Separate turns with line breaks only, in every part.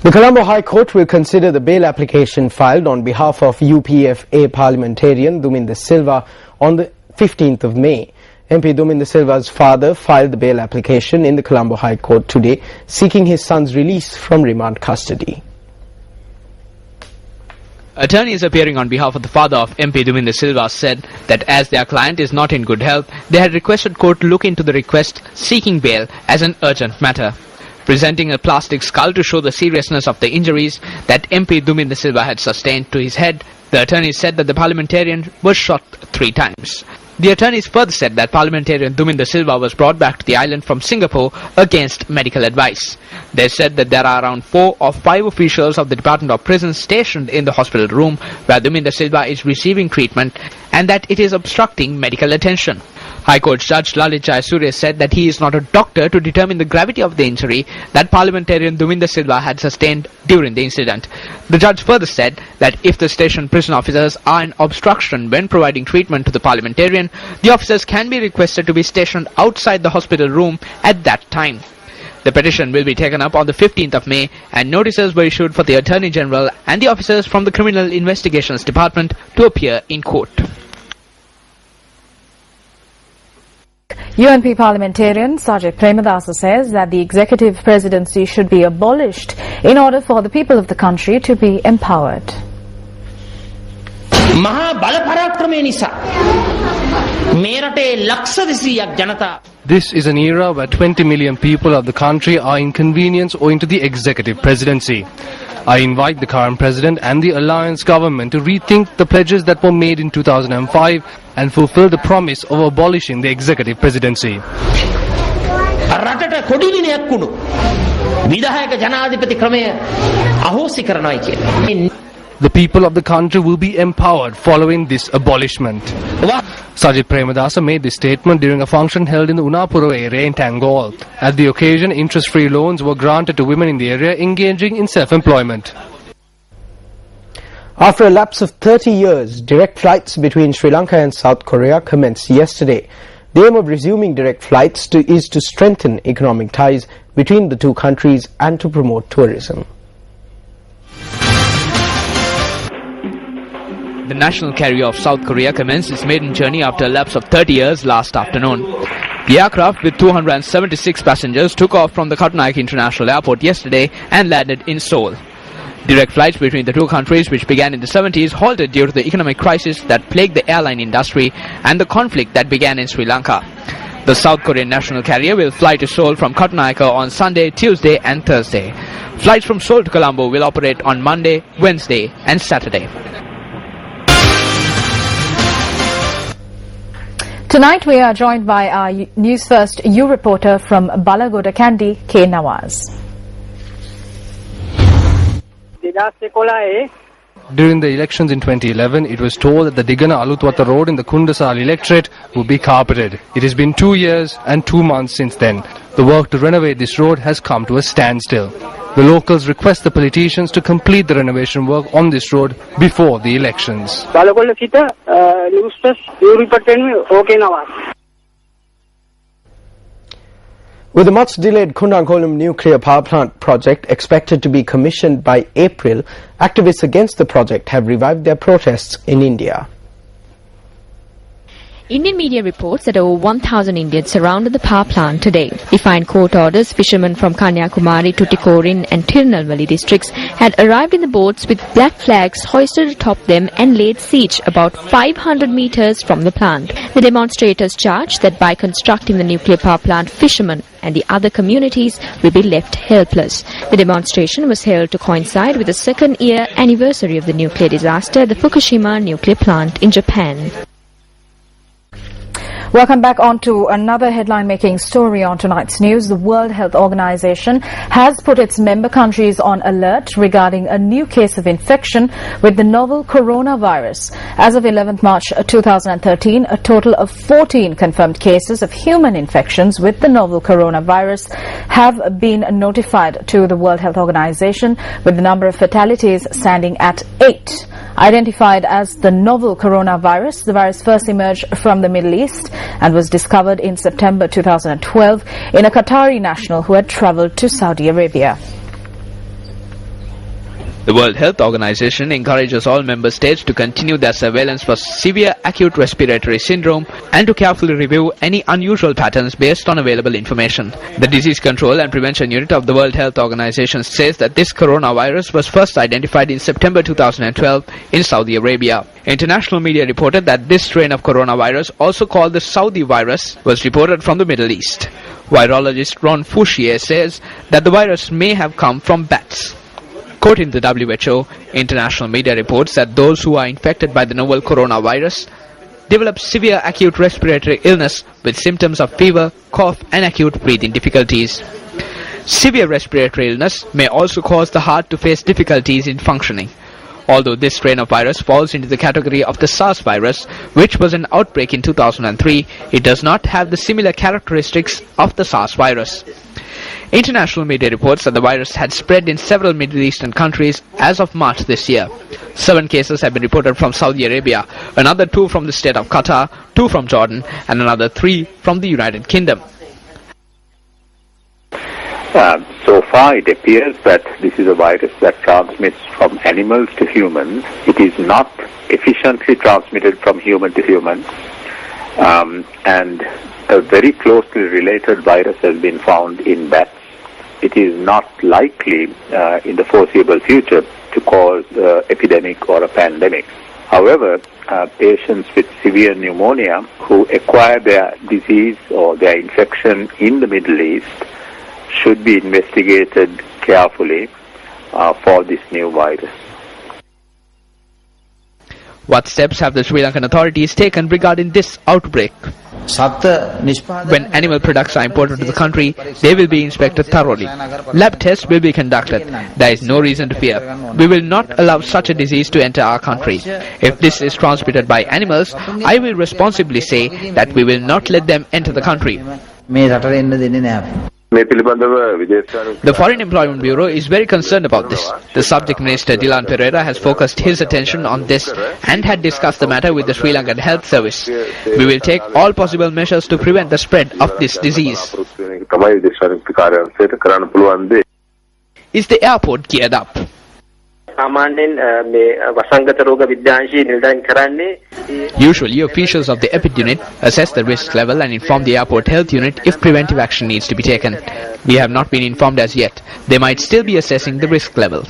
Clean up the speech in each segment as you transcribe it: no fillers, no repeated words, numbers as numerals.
The Colombo High Court will consider the bail application filed on behalf of UPF-A parliamentarian Duminda Silva on the 15th of May. MP Duminda Silva's father filed the bail application in the Colombo High Court today, seeking his son's release from remand custody.
Attorneys appearing on behalf of the father of MP Duminda Silva said that as their client is not in good health, they had requested court to look into the request seeking bail as an urgent matter. Presenting a plastic skull to show the seriousness of the injuries that MP Duminda Silva had sustained to his head, the attorneys said that the parliamentarian was shot 3 times. The attorneys further said that parliamentarian Duminda Silva was brought back to the island from Singapore against medical advice. They said that there are around 4 or 5 officials of the Department of Prisons stationed in the hospital room where Duminda Silva is receiving treatment and that it is obstructing medical attention. High Court Judge Lalit Jayasuriya said that he is not a doctor to determine the gravity of the injury that parliamentarian Duminda Silva had sustained during the incident. The judge further said that if the station prison officers are in obstruction when providing treatment to the parliamentarian, the officers can be requested to be stationed outside the hospital room at that time. The petition will be taken up on the 15th of May and notices were issued for the Attorney General and the officers from the Criminal Investigations Department to appear in court.
UNP parliamentarian Sajid Premadasa says that the executive presidency should be abolished in order for the people of the country to be empowered.
This is an era where 20 million people of the country are inconvenienced owing to the executive presidency. I invite the current president and the alliance government to rethink the pledges that were made in 2005 and fulfill the promise of abolishing the executive presidency. The people of the country will be empowered following this abolishment. Sajid Premadasa made this statement during a function held in the Unapuro area in Tangol. At the occasion, interest-free loans were granted to women in the area engaging in self-employment.
After a lapse of 30 years, direct flights between Sri Lanka and South Korea commenced yesterday. The aim of resuming direct flights is to strengthen economic ties between the two countries and to promote tourism.
The national carrier of South Korea commenced its maiden journey after a lapse of 30 years last afternoon. The aircraft with 276 passengers took off from the Katunayake International Airport yesterday and landed in Seoul. Direct flights between the two countries, which began in the 70s, halted due to the economic crisis that plagued the airline industry and the conflict that began in Sri Lanka. The South Korean national carrier will fly to Seoul from Katunayake on Sunday, Tuesday and Thursday. Flights from Seoul to Colombo will operate on Monday, Wednesday and Saturday.
Tonight we are joined by our News First U reporter from Balagoda Kandy, K. Nawaz.
During the elections in 2011, it was told that the Digana Alutwata road in the Kundasal electorate would be carpeted. It has been 2 years and 2 months since then. The work to renovate this road has come to a standstill. The locals request the politicians to complete the renovation work on this road before the elections.
With the much-delayed Kundangolum nuclear power plant project expected to be commissioned by April, activists against the project have revived their protests in India.
Indian media reports that over 1,000 Indians surrounded the power plant today. Defiant court orders fishermen from Kanyakumari, Tuticorin and Tirunelveli districts had arrived in the boats with black flags hoisted atop them and laid siege about 500 meters from the plant. The demonstrators charged that by constructing the nuclear power plant, fishermen and the other communities will be left helpless. The demonstration was held to coincide with the second-year anniversary of the nuclear disaster at the Fukushima nuclear plant in Japan.
Welcome back on to another headline-making story on tonight's news. The World Health Organization has put its member countries on alert regarding a new case of infection with the novel coronavirus. As of 11th March 2013, a total of 14 confirmed cases of human infections with the novel coronavirus have been notified to the World Health Organization, with the number of fatalities standing at 8. Identified as the novel coronavirus, the virus first emerged from the Middle East and was discovered in September 2012 in a Qatari national who had travelled to Saudi Arabia.
The World Health Organization encourages all member states to continue their surveillance for severe acute respiratory syndrome and to carefully review any unusual patterns based on available information. The Disease Control and Prevention Unit of the World Health Organization says that this coronavirus was first identified in September 2012 in Saudi Arabia. International media reported that this strain of coronavirus, also called the Saudi virus, was reported from the Middle East. Virologist Ron Fouchier says that the virus may have come from bats. Quoting the WHO, international media reports that those who are infected by the novel coronavirus develop severe acute respiratory illness with symptoms of fever, cough and acute breathing difficulties. Severe respiratory illness may also cause the heart to face difficulties in functioning. Although this strain of virus falls into the category of the SARS virus, which was an outbreak in 2003, it does not have the similar characteristics of the SARS virus. International media reports that the virus had spread in several Middle Eastern countries as of March this year. 7 cases have been reported from Saudi Arabia, another 2 from the state of Qatar, 2 from Jordan, and another 3 from the United Kingdom.
So far it appears that this is a virus that transmits from animals to humans. It is not efficiently transmitted from human to human. And a very closely related virus has been found in bats. It is not likely in the foreseeable future to cause epidemic or a pandemic. However, patients with severe pneumonia who acquire their disease or their infection in the Middle East should be investigated carefully for this new virus.
What steps have the Sri Lankan authorities taken regarding this outbreak? When animal products are imported to the country, they will be inspected thoroughly. Lab tests will be conducted. There is no reason to fear. We will not allow such a disease to enter our country. If this is transmitted by animals, I will responsibly say that we will not let them enter the country. The Foreign Employment Bureau is very concerned about this. The Subject Minister Dilan Pereira has focused his attention on this and had discussed the matter with the Sri Lankan Health Service. We will take all possible measures to prevent the spread of this disease. Is the airport geared up? Usually, officials of the EPID unit assess the risk level and inform the airport health unit if preventive action needs to be taken. We have not been informed as yet. They might still be assessing the risk level.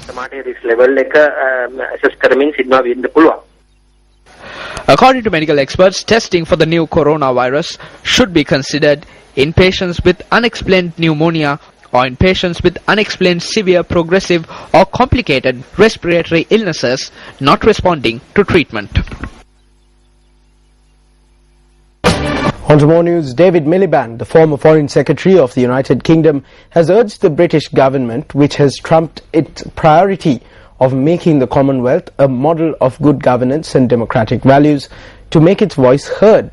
According to medical experts, testing for the new coronavirus should be considered in patients with unexplained pneumonia or in patients with unexplained severe, progressive or complicated respiratory illnesses not responding to treatment.
On to more news. David Miliband, the former Foreign Secretary of the United Kingdom, has urged the British government, which has trumped its priority of making the Commonwealth a model of good governance and democratic values, to make its voice heard.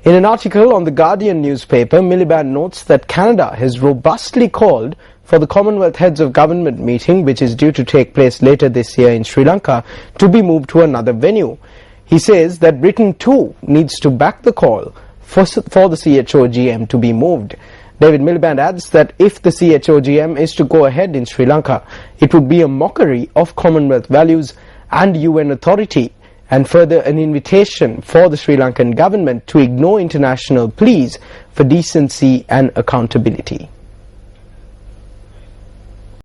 In an article on the Guardian newspaper, Miliband notes that Canada has robustly called for the Commonwealth Heads of Government meeting, which is due to take place later this year in Sri Lanka, to be moved to another venue. He says that Britain too needs to back the call for the CHOGM to be moved. David Miliband adds that if the CHOGM is to go ahead in Sri Lanka, it would be a mockery of Commonwealth values and UN authority, and further an invitation for the Sri Lankan government to ignore international pleas for decency and accountability.